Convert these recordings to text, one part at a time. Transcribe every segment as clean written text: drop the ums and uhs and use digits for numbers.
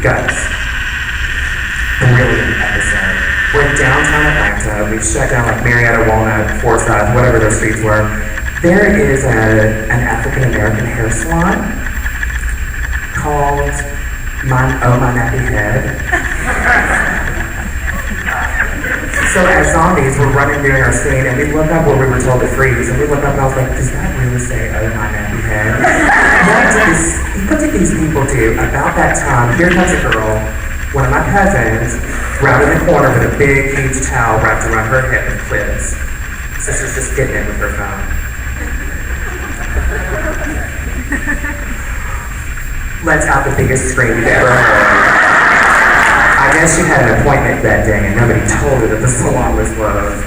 Guys, brilliant episode. We're in downtown Atlanta. We've shut down like Marietta, Walnut, Forsyth, whatever those streets were. There is an African American hair salon called My Nappy Head. So as zombies, we're running during our scene, and we look up where we were told to freeze, and we look up and I was like, does that really say, oh my nappy head? What did these people do? About that time, here comes a girl, one of my cousins, rounded the corner with a big, huge towel wrapped around her head with clips. So she's just getting it with her phone. Lets out the biggest scream you've ever heard. I guess she had an appointment that day and nobody told her that the salon was closed.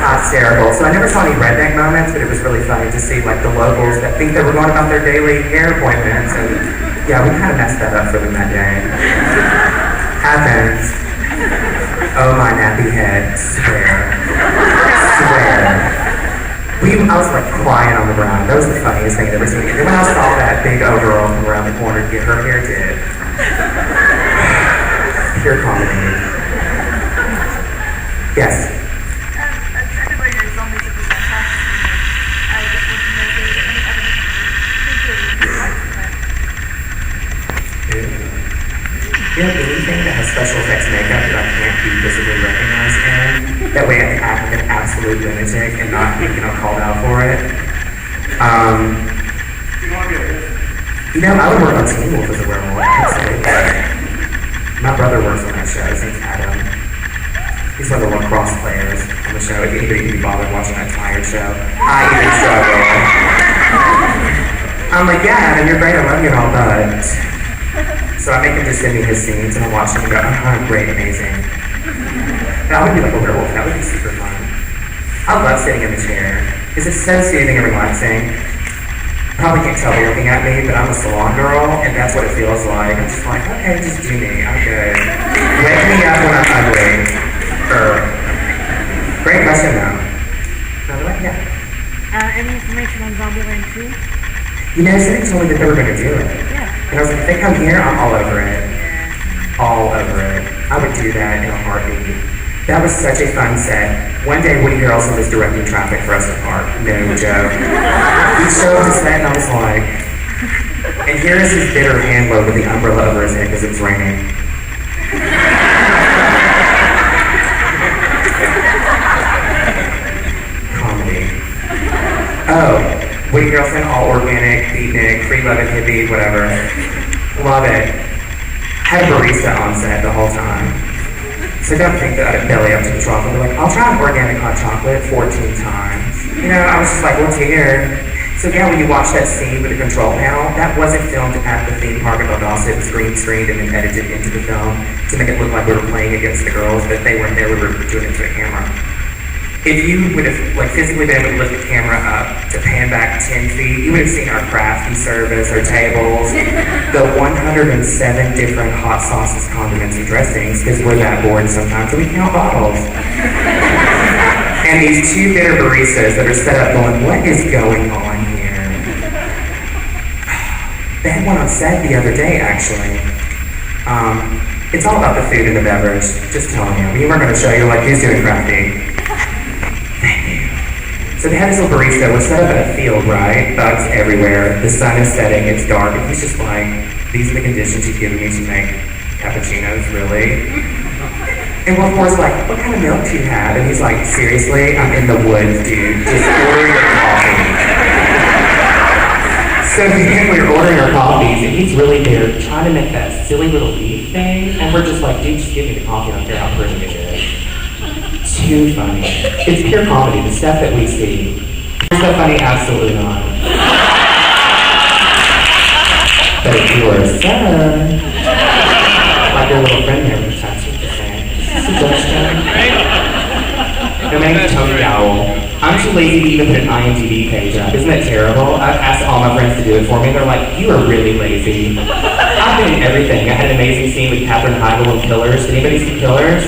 Hysterical. So I never saw any redneck moments, but it was really funny to see like the locals that think they were going about their daily hair appointments, and yeah, we kind of messed that up for them that day. Happens. Oh my nappy head. Swear. I was like crying on the ground. That was the funniest thing I'd ever seen. And then when I saw that big overall come around the corner to get her hair did. Pure comedy. Yes? Excited by your zombies at the same time. I just want to know if there's any other things that you like to You know, anything that has special effects makeup that I can't be visibly recognized in, that way I can act like an absolute lunatic and not be, called out for it. You know, I would work on Teen Wolf as a werewolf, absolutely. My brother works on that show. His name's Adam. He's one of the lacrosse players on the show. If anybody can be bothered watching that tired show, I even struggle. I'm like, yeah, Adam, you're great. I love you and all, but... So I make him just send me his scenes, and I watch them and go, great, amazing. And I would be like a werewolf. That would be super fun. I love sitting in the chair. Because it's so soothing and relaxing. Probably can't tell by looking at me, but I'm a salon girl, and that's what it feels like. I'm just like, okay, just do me. I'm good. Wake me up when I'm ugly. Great question, though. Yeah. Any information on Zombieland 2? You know, somebody told me that they were going to do it. Yeah. And I was like, if they come here, I'm all over it. All over it. I would do that in a heartbeat. That was such a fun set. One day, Woody Harrelson was directing traffic for us to park. No joke. He showed up to set, and I was like, and here is his bitter handler with the umbrella over his head because it's raining. Comedy. Oh, Woody Harrelson, all organic, beatnik, free-loving hippie, whatever. Love it. Had a barista on set the whole time. So I don't think that I'd belly up to the trough and be like, I'll try an organic hot chocolate 14 times. You know, I was just like, what's here? So yeah, when you watch that scene with the control panel, that wasn't filmed at the theme park in Valdosta. It was green screened and then edited into the film to make it look like we were playing against the girls, but they weren't there, we were doing it to a camera. If you would have physically been able to lift the camera up to pan back 10 feet, you would have seen our crafty service, our tables, the 107 different hot sauces, condiments, and dressings, because we're that bored sometimes, so we count bottles. And these two bitter baristas that are set up going, what is going on here? They had one on set the other day, actually. It's all about the food and the beverage, just telling you. We were going to show you, like, who's doing crafty. So they had this little barista, we're set up in a field, right? Bugs everywhere, the sun is setting, it's dark, and he's just like, these are the conditions you've given me to make cappuccinos, really? And we're of course like, what kind of milk do you have? And he's like, seriously, I'm in the woods, dude, just order your coffee. So then we're ordering our coffees, and he's really there trying to make that silly little beef thing, and we're just like, dude, just give me the coffee, I don't care how pretty it is. Too funny. It's pure comedy, the stuff that we see. Is that funny? Absolutely not. But if you were a son, like your little friend there, which that's what you're saying. Just a suggestion. My name's Tony Dowell. I'm too lazy to even put an IMDb page up. Isn't that terrible? I've asked all my friends to do it for me. They're like, you are really lazy. I've been in everything. I had an amazing scene with Katherine Heigl in Killers. Did anybody see Killers?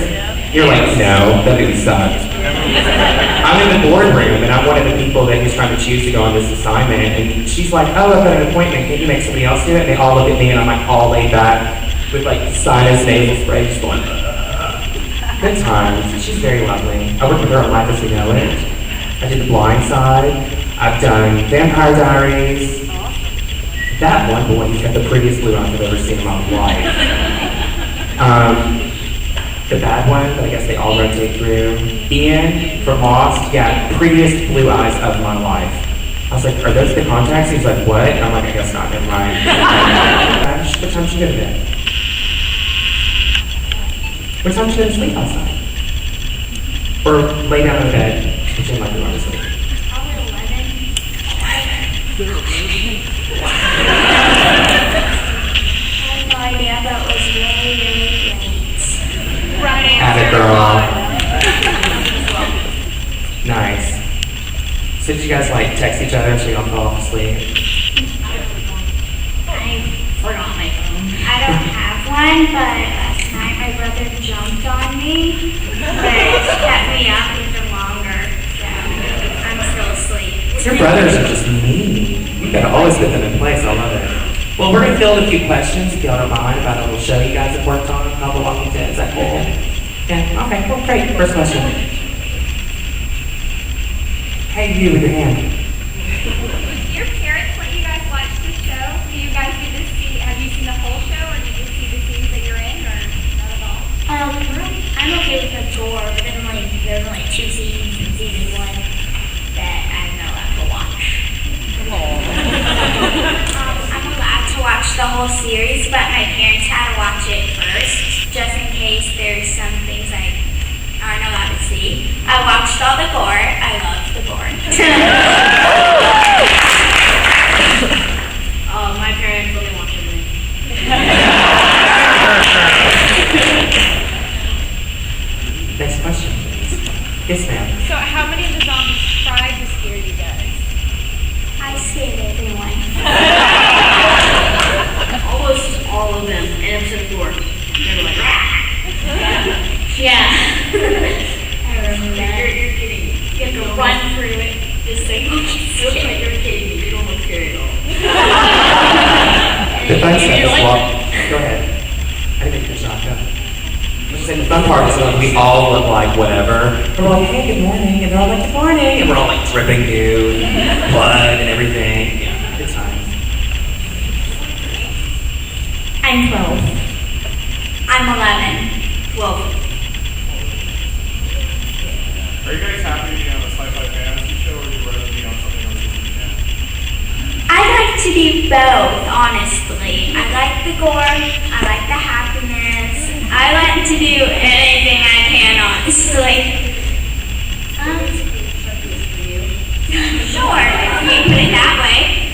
You're like, no, that movie sucked. I'm in the boardroom, and I'm one of the people that he's trying to choose to go on this assignment, and she's like, oh, I've got an appointment, can't you make somebody else do it? And they all look at me, and I'm like all laid back. with like sinus nasal spray, just going. Good times. She's very lovely. I worked with her on Life as We Know It. I did The Blind Side. I've done Vampire Diaries. That one boy, he's got the prettiest blue eyes I've ever seen in my life. The bad one, that I guess they all rotate through. Ian from Lost, yeah, prettiest blue eyes of my life. I was like, are those the contacts? He's like, what? And I'm like, I guess not, never mind. What time should you go to bed? What time should you go to sleep last night? Or lay down in bed, pretend like you're going to sleep. Probably 11. I had no idea, but it was really, really late. Right Atta girl. Nice. So did you guys like text each other so you don't fall off asleep? I forgot my phone. I don't have one, but last night my brother jumped on me, which kept me up even longer, so I'm still asleep. Your brothers are just mean. You gotta always get them in place. I love it. Well, we're gonna field a few questions, if y'all don't mind, about a little show you guys have worked on called The Walking Dead. Is that cool? Yeah, okay, well, great. First question. Hey, you with your hand. Your parents let you guys watch the show? Do you guys get to see, have you seen the whole show, or do you just see the scenes that you're in, or not at all? I'm okay with the gore, but then there's only 2 scenes in season 1 that I'm not allowed to watch. I'm allowed to watch the whole series, but my parents had to watch it first, just in case there's some things I aren't allowed to see. I watched all the gore. I love the gore. My parents only watch it. Next question, please. Yes, ma'am. So how many of the zombies tried to scare you guys? I scared everyone. Almost all of them, and except for they were like, "Rah!" Yeah. I remember that. You're kidding me. You have to run through it. Just like, It looks like you're kidding me. They don't look scary at all. Defense You as like- well. Go ahead. I didn't make your shot. Go. I'm just saying the fun part is when we all look like whatever. We're like, hey, good morning. And they're all like, good morning. And we're all like dripping goo and blood and everything. Yeah, good times. I'm 12. I'm 11. 12. Are you guys happy to be on a sci-fi fantasy show, or would you rather be on something else you can? I like to do both, honestly. I like the gore. I like the happiness. I like to do anything I can, honestly. Sure, if you put it that way.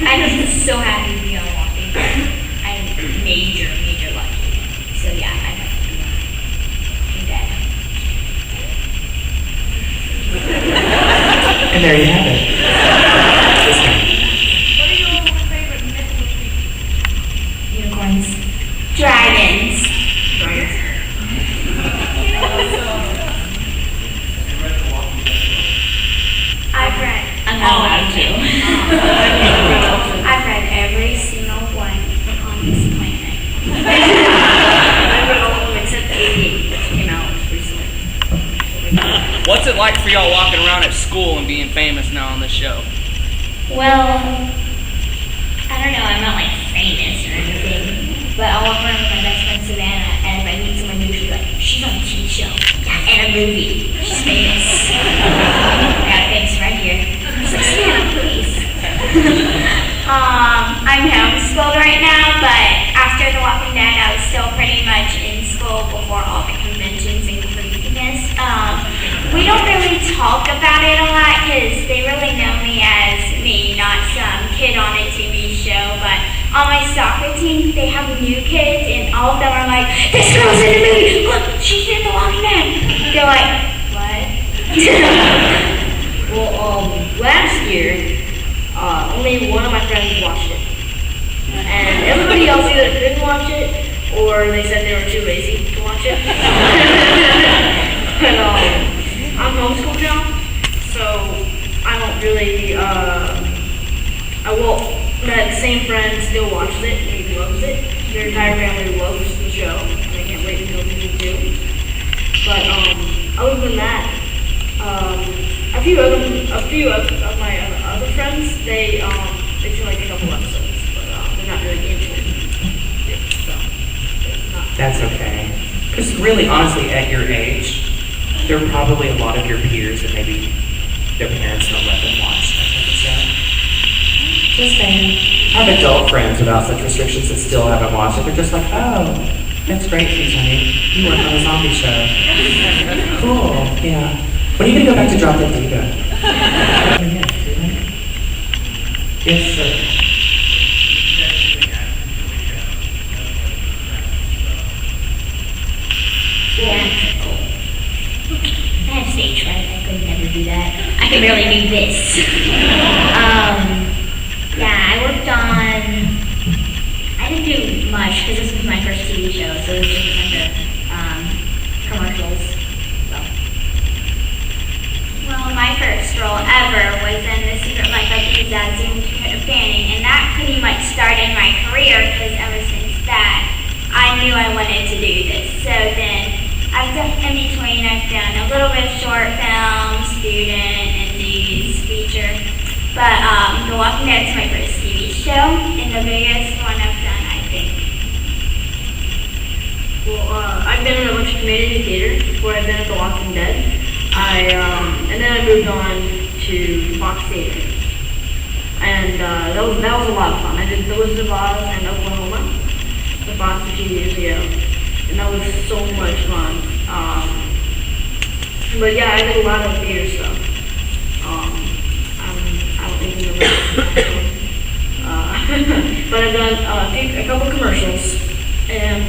I'm just so happy to be on Walking Dead. I'm major lucky. So yeah, I have to be on Walking Dead. And there you have it. Yes, ma'am. What are your favorite mythical creatures? Unicorns. Dragons. I've read. I'm not allowed to. I've read every single one on this planet. I read all of them except the 88 that came out recently. What's it like for y'all walking around at school and being famous now on this show? Well, I don't know. I'm not like famous or anything, but I'll walk around with my best friend Savannah, and if I meet someone new, she'll be like, "She's on a TV show and a movie. She's famous." I got famous right here. She's like, "Savannah, please." I'm homeschooled right now, but after The Walking Dead, I was still pretty much in school before all the conventions and craziness. We don't really talk about it a lot because they really know me as me, not some kid on a TV show. But on my soccer team, they have new kids, and all of them are like, "This girl's in the movie! Look, she's in The Walking Dead!" They're like, "What?" Well, last year, only one of my friends watched it. And everybody else either didn't watch it, or they said they were too lazy to watch it. But, I'm homeschooled now, so I don't really, I won't that same friend still watches it and he loves it. Their entire family loves the show, and I can't wait until season 2. But other than that, a few of my other friends, they see like a couple episodes, but they're not really into it. So it's not. That's okay. Because really, honestly, at your age, there are probably a lot of your peers that maybe their parents don't let them watch that type of show. Just saying. I have adult friends without such restrictions that still haven't watched it. They're just like, oh, that's great, please, honey. You work on a zombie show. Cool, yeah. When are you going to go back to Drop Dead Diva? Yes, sir. Theatrical. I have stage fright. I could never do that. I can barely do this. Yeah, I worked on. I didn't do much because this was my first TV show, so it was just a bunch of commercials. So. Well, my first role ever was in The Secret Life of Pizza, Zoom Fanning, and that pretty much started my career because ever since that, I knew I wanted to do this. So then, I've done in between. I've done a little bit of short film, student, indies, feature. But The Walking Dead is my first TV show, and the biggest one I've done, I think. Well, I've been in a bunch of community theater before I've been at The Walking Dead. And then I moved on to Fox Theater. And that was a lot of fun. I did The Wizard of Oz and Oklahoma, the Fox a few years ago. And that was so much fun. But yeah, I did a lot of theater stuff. I don't even remember. But I've done a couple commercials and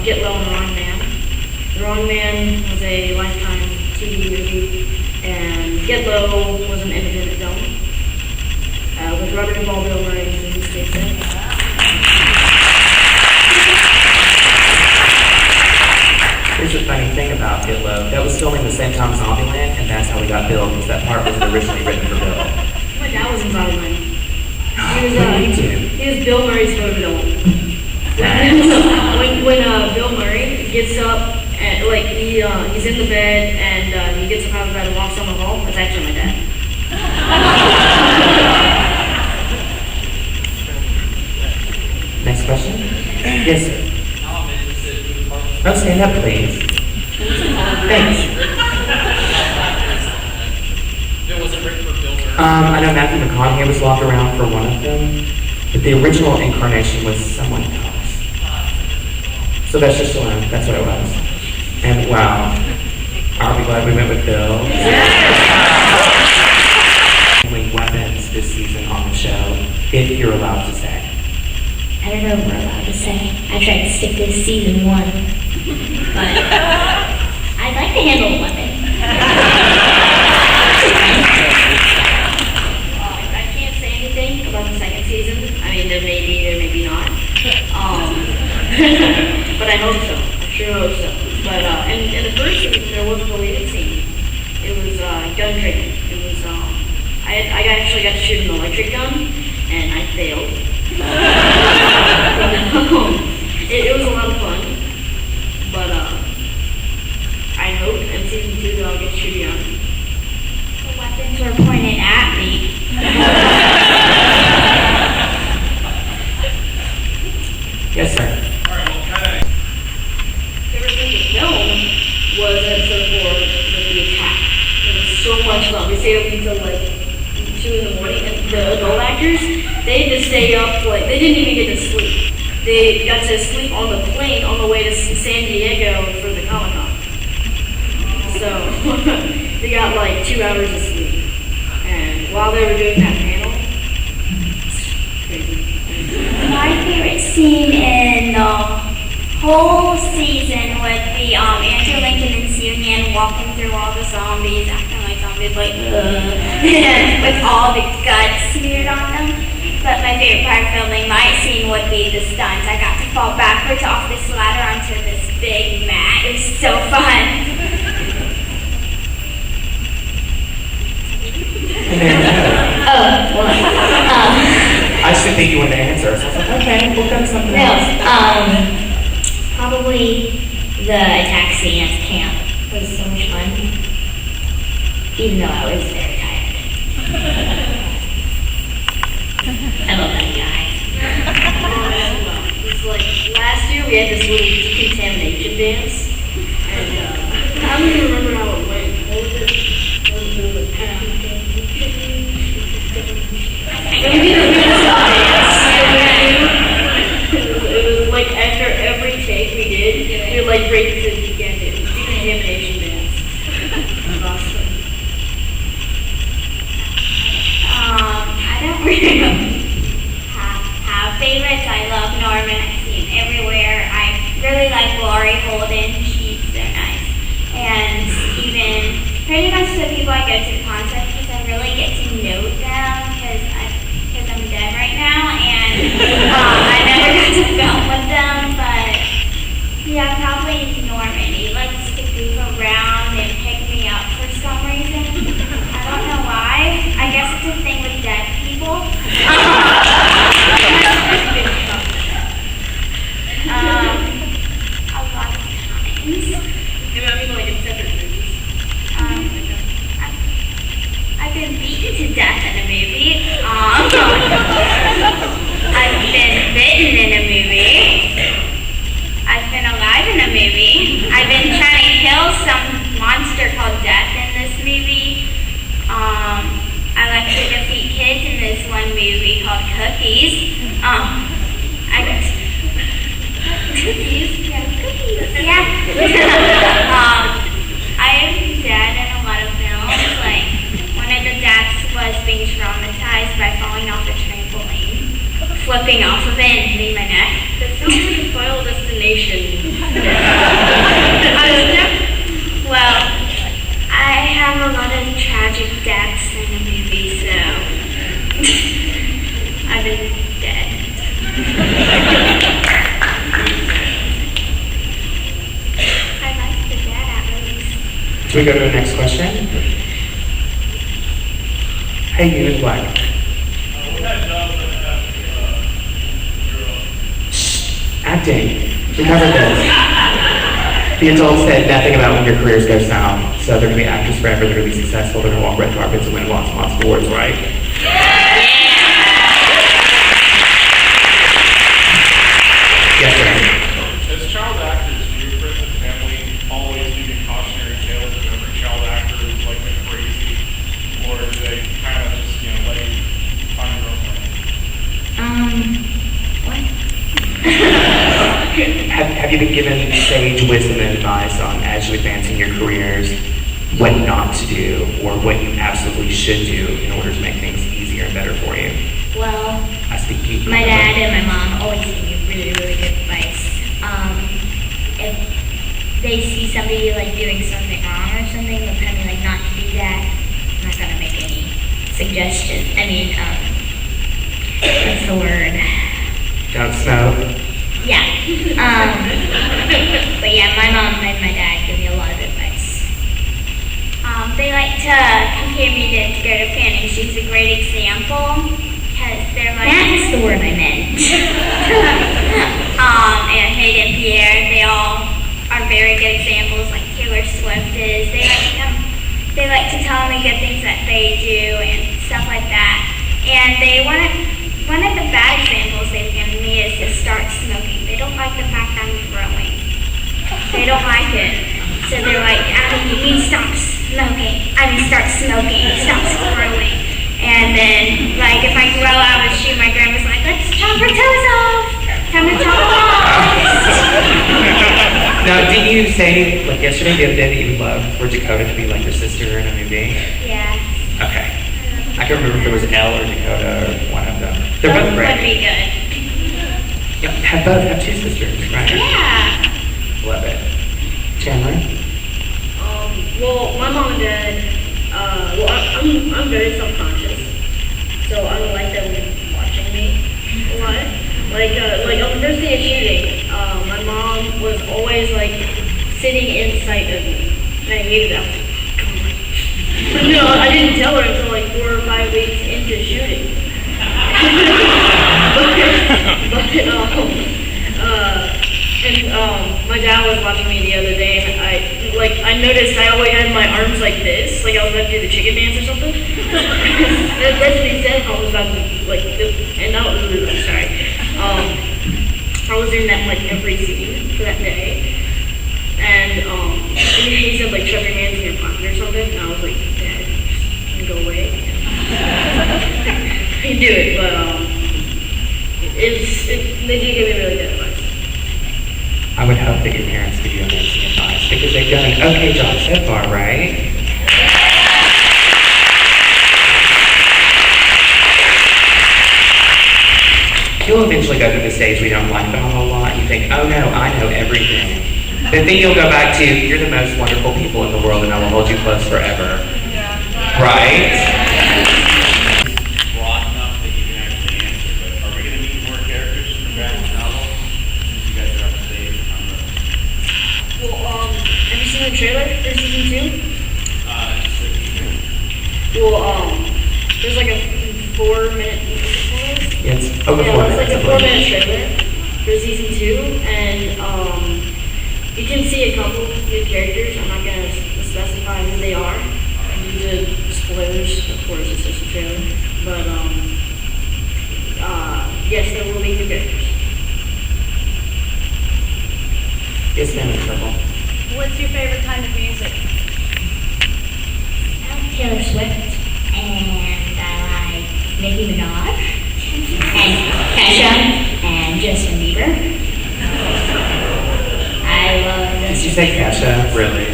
Get Low and The Wrong Man. The Wrong Man was a Lifetime TV movie, and Get Low was an independent film with Robert Duvall, Bill Murray, and Jason Statham. Here's the funny thing about Get Low. That was filming the same time as Zombieland, and that's how we got Bill, because that part wasn't originally written for Bill. My dad was in Zombieland. What did he do? He was Bill Murray's photo. When Bill Murray gets up, and, he's in the bed, and he gets up out of bed and walks down the hall, that's actually my dad. Next question? Yes, sir. Oh, stand up, please. Thanks. I know Matthew McConaughey was locked around for one of them, but the original incarnation was someone else. Sylvester Stallone, that's what it was. And wow, I'll be glad we went with Bill. Weapons this season on the show, if you're allowed to say. I don't know if we're allowed to say. I tried to stick this season 1. But I'd like to handle a weapon. I can't say anything about the second season. I mean, there may be, there may be not. But I hope so. I sure hope so. But in the first season, there was a deleted scene. It was gun training. It was I actually got to shoot an electric gun, and I failed. It was a lot of fun. But I hope in season 2 that I'll get to shoot a gun. The weapons were pointed at me. Yes, sir. Alright, well, kind of. Favorite thing to film was episode 4 with the attack. It was so much fun. We stayed up until like 2 in the morning, and the adult actors, they had to stay up, they didn't even get to sleep. They got to sleep on the plane on the way to San Diego for the Comic-Con. So, they got like 2 hours of sleep. And while they were doing that panel, crazy. My favorite scene in the whole season would be Andrew Lincoln and Union walking through all the zombies, acting like zombies, like with all the guts smeared on them. But my favorite part of filming my scene would be the stunts. I got to fall backwards off this ladder onto this big mat. It was so fun. I just didn't think you wanted to answer. okay, we'll go to something No, else. probably the attack scene at camp was so much fun. Even though I was very tired. I love that guy. It's like last year we had this little decontamination dance, and I don't even remember how it went. What was it? What was it? And we did a really dance. It was like after every take we did, we would like break into decontamination dance. It was awesome. I don't really have favorites. I love Norman. I see him everywhere. I really like Lori Holden. She's so nice. And Steven. Pretty much the people I go to concerts because I really get to know them because I'm dead right now and I never got to film with them. But yeah, probably Norman. He likes to goof around and pick me up for some reason. I don't know why. I guess it's a thing with dead people. A lot of times. I mean, like in separate movies. I've been beaten to death in a movie. I've been bitten in a movie. I've been alive in a movie. I've been trying to kill some monster called Death in this movie. I like to defeat kids in this one movie called Cookies. I got cookies. Yeah, cookies. Yeah. I am dead in a lot of films. Like one of the deaths was being traumatized by falling off a trampoline, flipping off of it and hitting my neck. That sounds like a Final Destination. Well, I have a lot of tragic deaths in the movie, so I've been dead. I like the dead at least. Should we go to the next question? Hey, you in black. What kind of jobs do you have to grow up? Acting. We covered this. The adults said nothing about when your careers go south. So they're going to be actors forever, they're going to be successful, they're going to walk red carpets and win lots and lots of awards, right? Yes, sir. As child actors, do your friends and family always give you cautionary tales of every child actor who's like been crazy? Or do they kind of just, let you find your own way? What? Have you been given sage wisdom and advice on, as you advance in your careers, what not to do or what you absolutely should do in order to make things easier and better for you? Well, I speak to you. my dad and my mom always give me really, really good advice. If they see somebody like doing something wrong or something, they'll tell me like not to do that. I'm not gonna make any suggestions. What's the word? Don't smoke. Yeah. But yeah, my mom and my dad give me a lot of advice. They like to compare me to Dakota Fanning. She's a great example because they're like. That's the word I meant. And Hayden Pierre, they all are very good examples. Like Taylor Swift is. They like to tell me good things that they do and stuff like that. And one of the bad examples they've given me is to start smoking. They don't like the fact I'm growing. They don't like it. So they're like, Abby, you need to stop smoking. Start smoking. Stop growing. And then, like, if I grow out of a shoe, my grandma's like, let's chop her toes off. Time to chop them off. Now, did you say, like yesterday, the other day, that you would love for Dakota to be like your sister in a movie? Yeah. Okay. I can't remember if there was Elle or Dakota or one of them. They're both Would great. be good. Yep, have two sisters, right? Yeah. Love it. Chandler? Well, my mom and dad, I'm very self-conscious, so I don't like them watching me a lot. Like on the first day of shooting, my mom was always like sitting in sight of me, and I hated that. I didn't tell her until like 4 or 5 weeks into shooting. but my dad was watching me the other day, and I noticed I always had my arms like this, like I was about to do the chicken dance or something. That's what he said. I was about to and that was really, I'm sorry. I was doing that like every scene for that day, and he said like shove your hands in your pocket or something, and I was like, Dad, just go away. He do it, but they did give me really good advice. I would hope that your parents give you amazing advice because they've done an okay job so far, right? You'll eventually go to the stage where you don't like them a whole lot and you think, oh no, I know everything. But then you'll go back to, you're the most wonderful people in the world and I will hold you close forever. Right? Broad enough that you can actually answer, but are we going to meet more characters from the graphic novel since you guys are up to date on the Well, have you seen the trailer for season 2? so Well, there's like a 4-minute. It's over 4 it's minutes. like a 4-minute trailer for season 2, and you can see a couple new characters. I'm not gonna specify who they are due to spoilers. Of course, it's just a trailer, but yes, there will be new characters. Yes, ma'am, it's purple. What's your favorite kind of music? I like Taylor Swift, and I like Nicki Minaj, and Kesha, and Justin Bieber. I love Did this. you say Kesha? Really?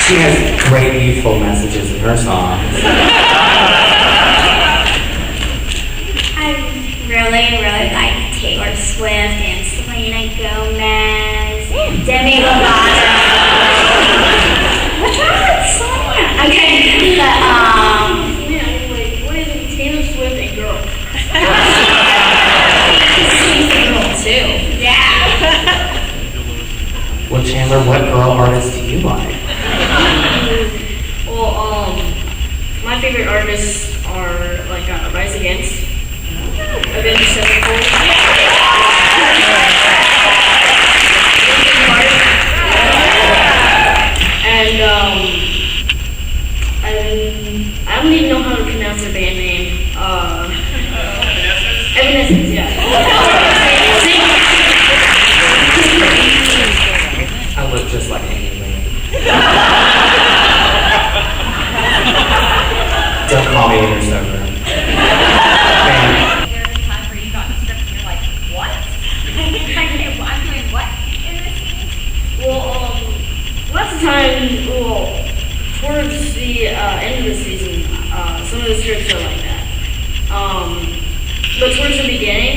She has great youthful messages in her songs. I really like Taylor Swift and Selena Gomez, Demi Lovato. What's wrong with Selena? Okay, but What is it? Taylor Swift and girls. she's a girl too. Yeah. Well, Chandler, what girl artist do you like? Well, my favorite artists are like Rise Against, Avenged Sevenfold, Linkin Park, and I don't even know how to pronounce their band name. Evanescence, yeah. I look just like Amy Lee. Don't call me when you're sober. Man, There was a time where you got the script and you're like, what? I'm doing what in this scene? Well, lots of times, towards the end of the season, some of the scripts are like that. But towards the beginning,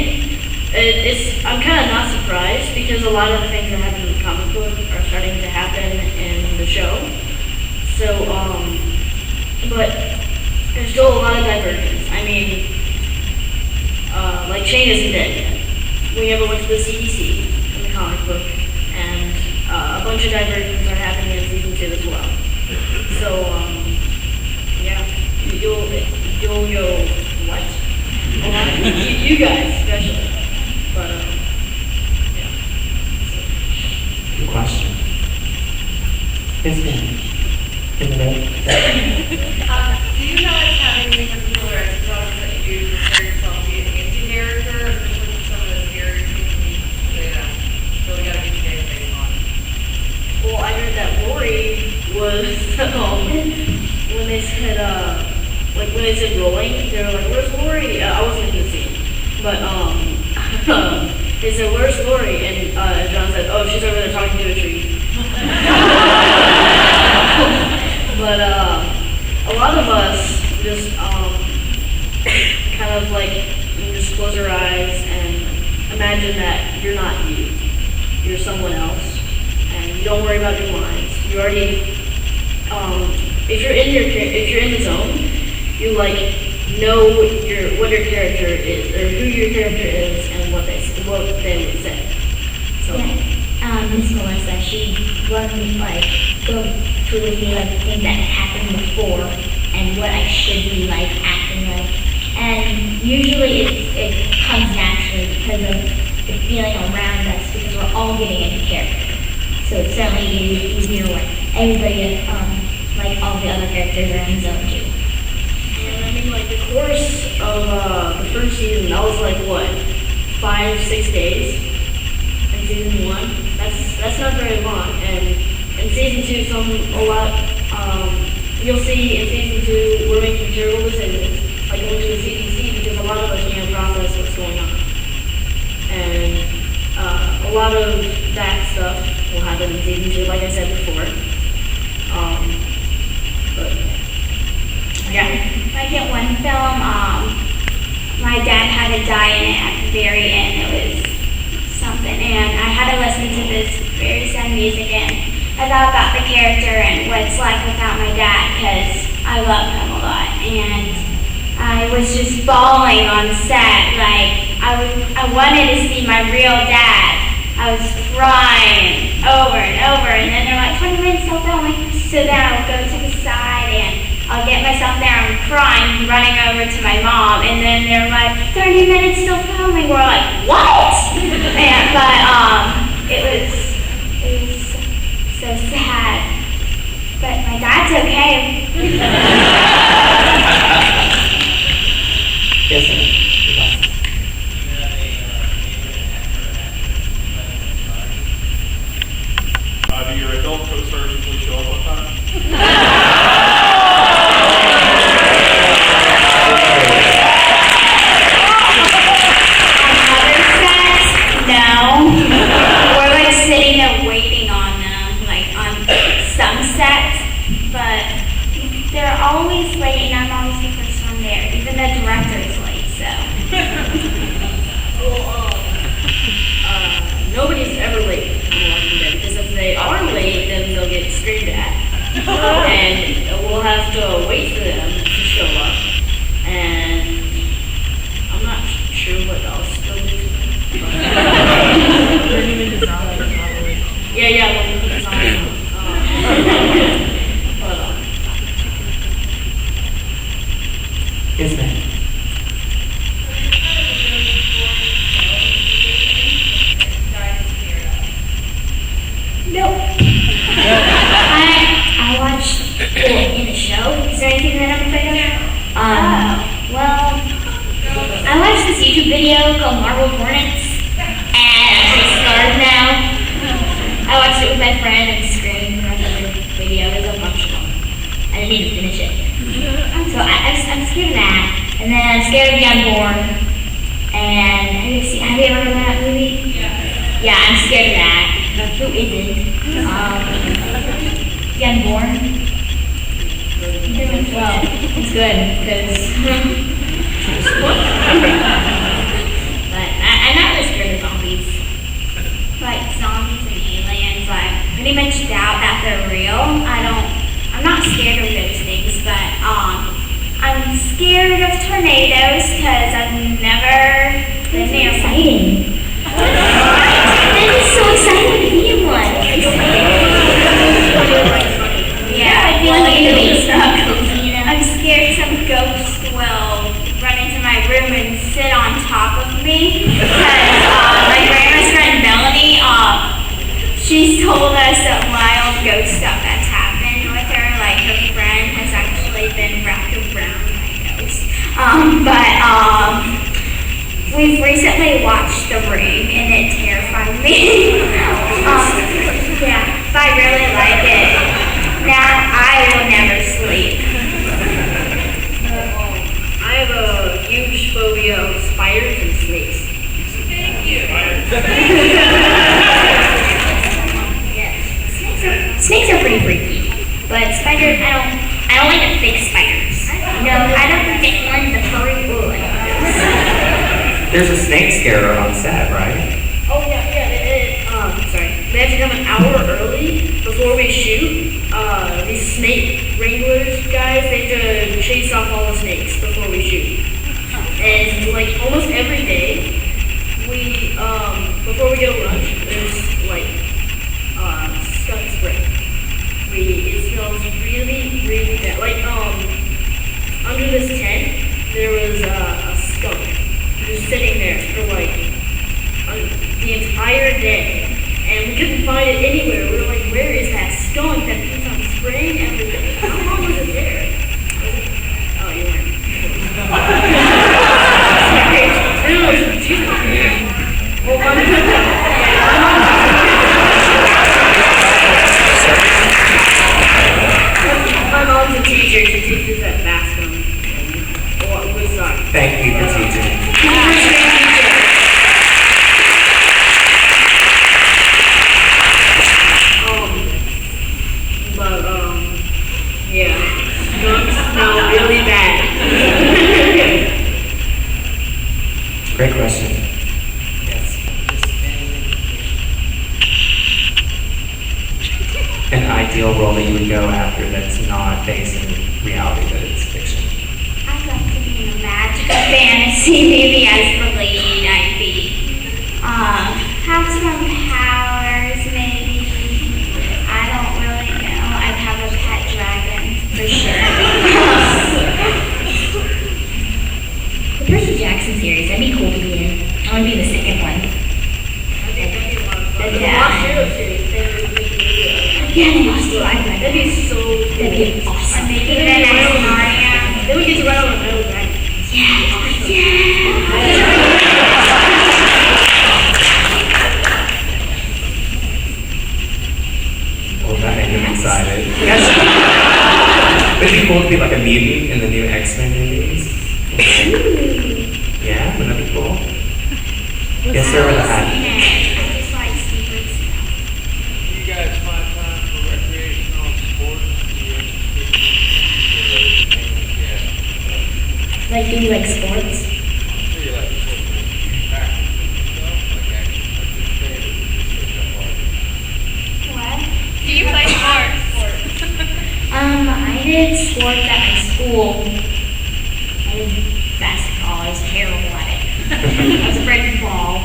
I'm kind of not surprised because a lot of the things that happen in the comic book are starting to happen in the show. So, but there's still a lot of divergence. I mean, like Shane isn't dead yet. We never went to the CDC in the comic book, and a bunch of divergence are happening in season 2 as well. So, yeah, you'll go, what? A lot you guys, especially. But, yeah. good question. Yes, ma'am. In the middle. Do you know it's having any particular exercises that you do to prepare yourself to get into character, or just some of the scary things that really got to get your face on? Well, I heard that Lori was, when they said, when they said rolling, they were like, where's Lori? I wasn't in the scene. But, they said, where's Lori? And John said, oh, she's over there talking to a tree. But a lot of us just kind of like just close our eyes and imagine that you're not you. You're someone else. And you don't worry about your lines. You already, if you're in the zone, you like know what your character is, or who your character is, and what they would say. So, Miss Melissa, she let me go through with me like things that happened before and what I should be like acting like. And usually it comes naturally because of the feeling around us because we're all getting into character. So it's certainly easier when everybody, like all the other characters are in zone 2. And I mean, like the course of the first season, that was like what, 5-6 days. In season 1, that's not very long. And in season 2, you'll see in season 2 we're making terrible decisions, like going to the CDC because a lot of us can't process what's going on. And a lot of that stuff will happen in season 2, like I said before. But yeah. Like at one film, my dad had to die in it at the very end. It was something, and I had to listen to this very sad music, and I thought about the character and what it's like without my dad, because I love him a lot, and I was just bawling on set. Like I wanted to see my real dad. I was crying over and over, and then they're like, 20 minutes till filming. So then I would go to the side and I'll get myself there and crying, running over to my mom, and then they're like, 30 minutes still filming. We're like, what? It was so sad. But my dad's okay. Yes, sir. Do your adult co-stars usually show up on time? No. We're like sitting there waiting on them, like on some sets, but they're always late and I'm always the first one there. Even the director is late, so. Nobody's ever late on The Walking Dead because if they are late, then they'll get screamed at. And we'll have to wait for them to show up. And I'm not sure what else they'll do. Yeah, when we put the zombies on. Yes, ma'am. Nope. I watched in the show. Is there anything that I'm afraid of? Well, I watched this YouTube video called Marble Hornets, and I'm so scarred now. I watched it with my friend and screamed throughout the video. There's a bunch of them. I didn't even finish it. So I'm scared of that. And then I'm scared of the Unborn. And have you ever heard of that movie? Yeah, I'm scared of that. Who isn't? The Unborn. Well, it's good, because... but I'm not really scared of zombies. Like zombies and aliens, I pretty much doubt that they're real. I'm not scared of those things, but I'm scared of tornadoes because I've never been near one. This is so exciting to be in one. Yeah, I feel like it's cozy, I'm scared some ghost will run into my room and sit on top of me because my grandma's friend Melanie, she's told us some wild ghost stuff that's happened with her. Like her friend has actually been wrapped around by ghosts. We've recently watched The Ring and it terrified me. Yeah, but I really like it. Now I will never sleep. I have a huge phobia of spiders and snakes. Thank you. Yes, snakes are pretty freaky, but spiders, I don't like the big spiders. No, I don't think one the furry. Ooh, I don't like those. There's a snake scarer on set, right? Oh yeah, sorry. They have to come an hour early before we shoot. These snake wranglers guys, they have to chase off all the snakes before we shoot. And like almost every day, we before we go to lunch, there's like skunk spray. It smells really, really bad. Like under this tent, there was a skunk just sitting there for like entire day, and we couldn't find it anywhere. We were like, where is that skunk that keeps on spraying everything? How long was it there? Oh, you weren't. Sorry. Anyways, Jesus. Well, my mom's a teacher. She teaches at Bascom. Well, Woodstock. Thank you for teaching. She's a great teacher. Yeah, skunks smell really bad. Great question. Yes. An ideal role that you would go after that's not based in reality, but it's fiction. I'd like to be in a magical fantasy movie as the lead. I'd be, have some powers maybe. I don't really know. I'd have a pet dragon for sure. The Percy Jackson series, that'd be cool to be in. I want to be in the second one. I think that'd be a lot of fun. Yeah. The Lost Hero series, they would make me Yeah, the Lost Hero, I'd like that'd be so cool. That'd be awesome. Or maybe the next Mario. Then we get to ride on a metal dragon. Well, that made me excited. Yes. It'd be cool to be like a mutant in the new X-Men movies. Yeah, wouldn't that be cool? Yes, sir, with a hat. I just like stupid stuff. Do you guys find time for recreational sports? Do you Like, do you like sports? do you like to sort of practice yourself, like actually participate, or just pick up on it? What? Do you play sports? I did sports at my school. I did basketball. I was terrible at it. I was afraid to fall.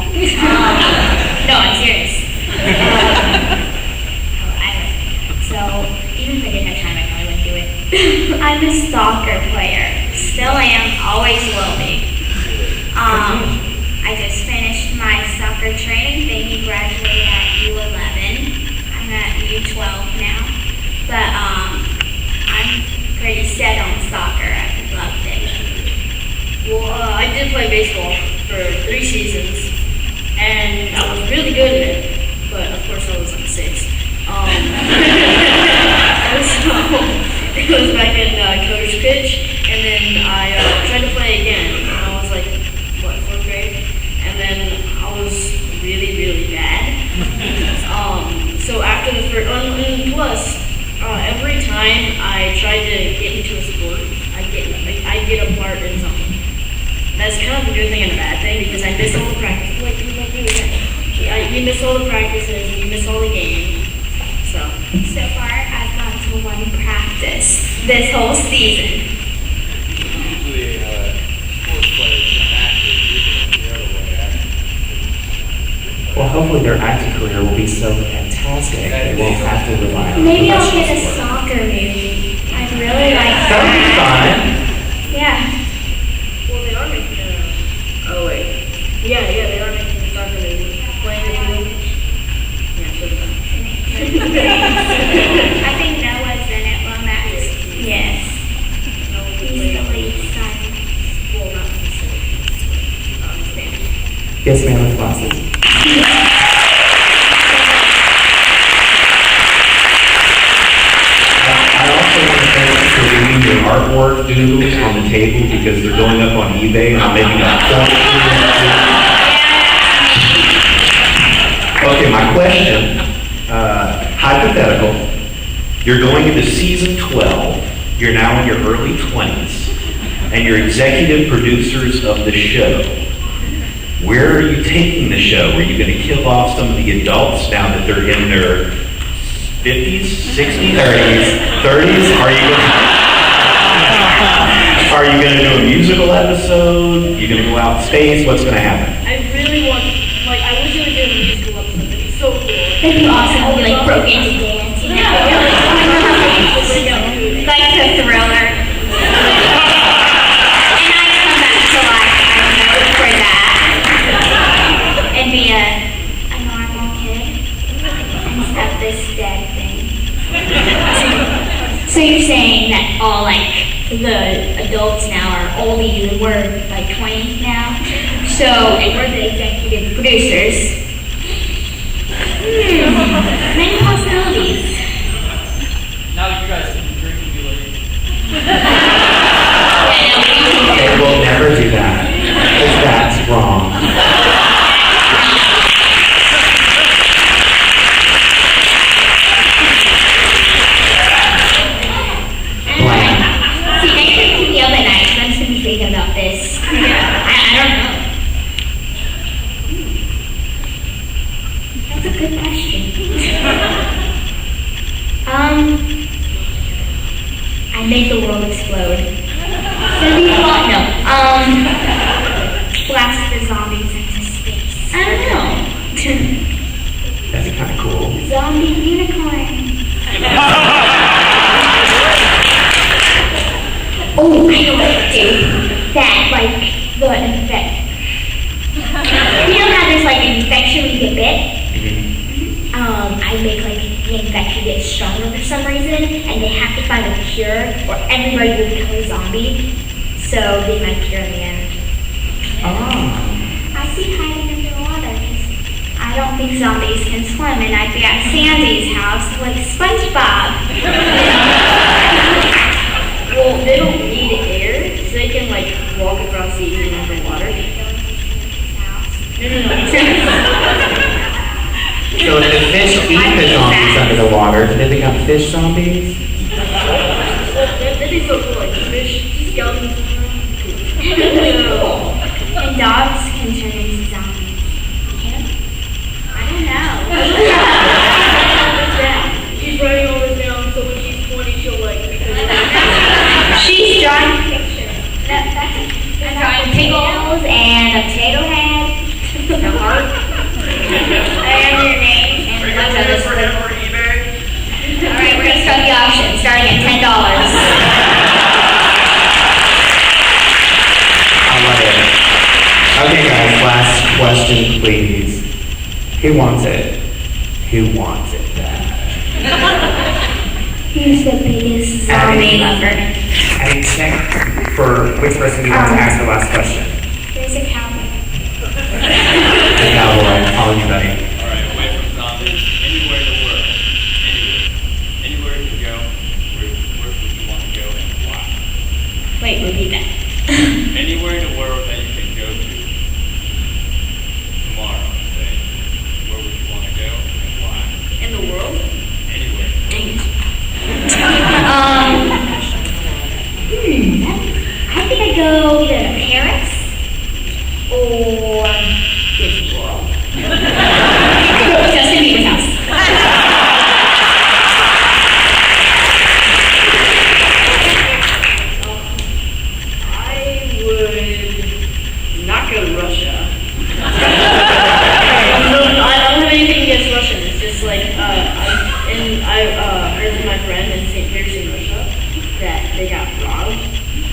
No, I'm serious. So, even if I did have time, I probably wouldn't do it. I'm a soccer player. Still am, always will be. I just finished my soccer training. Baby graduated at U11. I'm at U12 now. But I'm pretty set on soccer. I loved it. Well, I did play baseball for 3 seasons, and I was really good at it, but of course I was like 6. So, it was back in coach pitch, and then I tried to play again, and I was like, what, 4th grade? And then I was really, really bad. So after the first, and plus, every time I tried to get into a sport, I'd get a part in something. That's kind of a good thing and a bad thing because I miss all the practices. You miss all the practices and you miss all the games. So far, I've gone to 1 practice this whole season. Usually, sports players become active, usually the other way, actually. Well, hopefully their acting career will be so fantastic they won't have to rely on Maybe I'll professional get a sport. soccer movie. I'd really like That would be that. fun. Yeah. well, they are making oh wait, yeah, they are making a soccer movie. Playing the field. Yeah, so fun. I think Noah's in it, Lomax. Yes. He's the lead son. Well, not necessarily. Stanley. Yes, ma'am, with glasses. I also want to thank you for leaving your artwork doodles on the table because they're going up on eBay and I'm making a point. Okay, my question, hypothetical, you're going into season 12, you're now in your early 20s, and you're executive producers of the show. Where are you taking the show? Are you going to kill off some of the adults now that they're in their 50s, 60s, 30s? Are you going to do a musical episode? You going to go out in space? What's going to happen? I really want, I was gonna do a musical episode. That'd be so cool. That'd be awesome. We like broke into dance. You know? Like the Thriller. And I come back to life, I know, for that. And be a adults now are oldies, and we're like 20 now. So, and we're the executive producers. Many possibilities. Now that you guys can drink and be late. They will never do that, because that's wrong. Blank. See, next time to the other night, I'm just gonna be thinking about this. I don't know. That's a good question. I make the world explode. Gonna be fun. No. Blast the zombies into space. I don't know. That'd be kind of cool. Zombie unicorn. Oh, I know what to do. That, like, the infect. You know how there's like an infection when you get bit? I make like the infection get stronger for some reason, and they have to find a cure, or everybody will become a zombie. So they might cure in the end. Oh. I'd be hiding underwater because I don't think zombies can swim, and I'd be at Sandy's house like SpongeBob. Well, they don't need air, so they can like walk across the ocean underwater. No. So if the fish eat the zombies under the water, do they become fish zombies? That'd be so cool, like fish skeletons. And dogs can turn into zombies. I don't know. Yeah, she's writing all this down, so when she's 20, she'll like. She's drawing pictures. I'm drawing pickles and a potato head, a heart, and your name, and a bunch of this. for eBay? Alright, we're gonna start the auction, starting at $10. I love it. Okay, guys, last question, please. Who wants it? Who wants it bad? Who's the biggest zombie lover? And check for which person you want to ask the last question. There's a cowboy. The cowboy, calling you, buddy. All right, away from zombies, anywhere in the world, anywhere you can go, where would you want to go and why? Wait, repeat that. Anywhere in the world that you can go to tomorrow, say, where would you want to go and why? In the world? Anywhere. I think I'd go either to Paris or Disney World. Justin Bieber's house. I would not go to Russia. I don't have anything against Russian. It's just like I heard from my friend in St. Petersburg, Russia, that they got robbed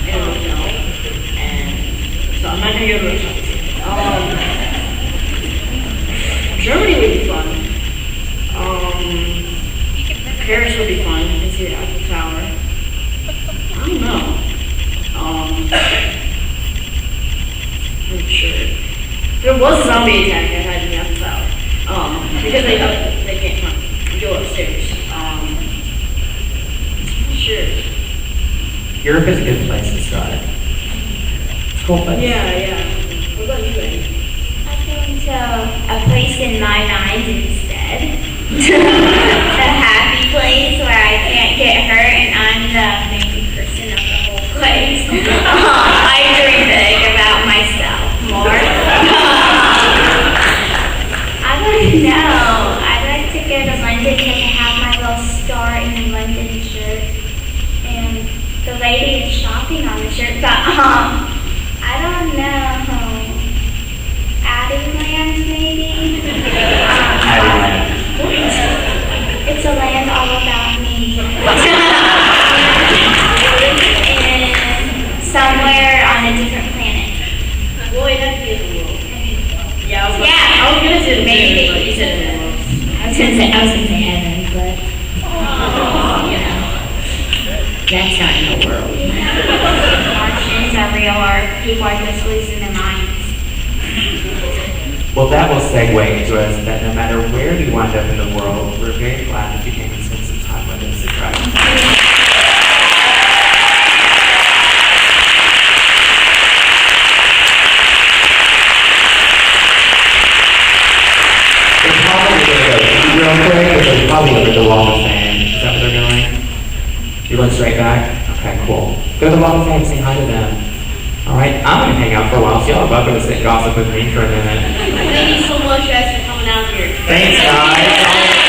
in a hotel, and so I'm not gonna go to Russia. Germany would be fun. Paris would be fun. You can see the Eiffel Tower. I don't know. I'm not sure. If there was a zombie attack, I'd hide in the Eiffel Tower. Because they can't go upstairs. Sure. Europe is a good place to start. It's a cool place. Yeah. What about you, Eddie? I'm going to a place in my mind instead. A happy place where I can't get hurt and I'm the main person of the whole place. I dream big about myself more. I don't know. I'd like to go to London because I have my little star in the London shirt. And the lady is shopping on the shirt, but I don't know. Addieland, maybe? Addieland. It's a land all about me. And somewhere on a different planet. Boy, that'd be in the world. Yeah, I was gonna say the maybe. moon, but you said the world. I was gonna say heaven, but you know, that's not in the world. Martian. people are just losing their minds. Well, that will segue into us that no matter where you wind up in the world, we're very glad that you came and spent some time with us at Trident. They're probably going to go eat real quick, but they're probably going to the Walk of Fame. Is that where they're going? You're going straight back? Okay, cool. Go to the Walk of Fame, say hi to them. All right, I'm going to hang out for a while, so y'all are welcome to sit and gossip with me for a minute. Thank you so much, guys, for coming out here. Thanks, guys.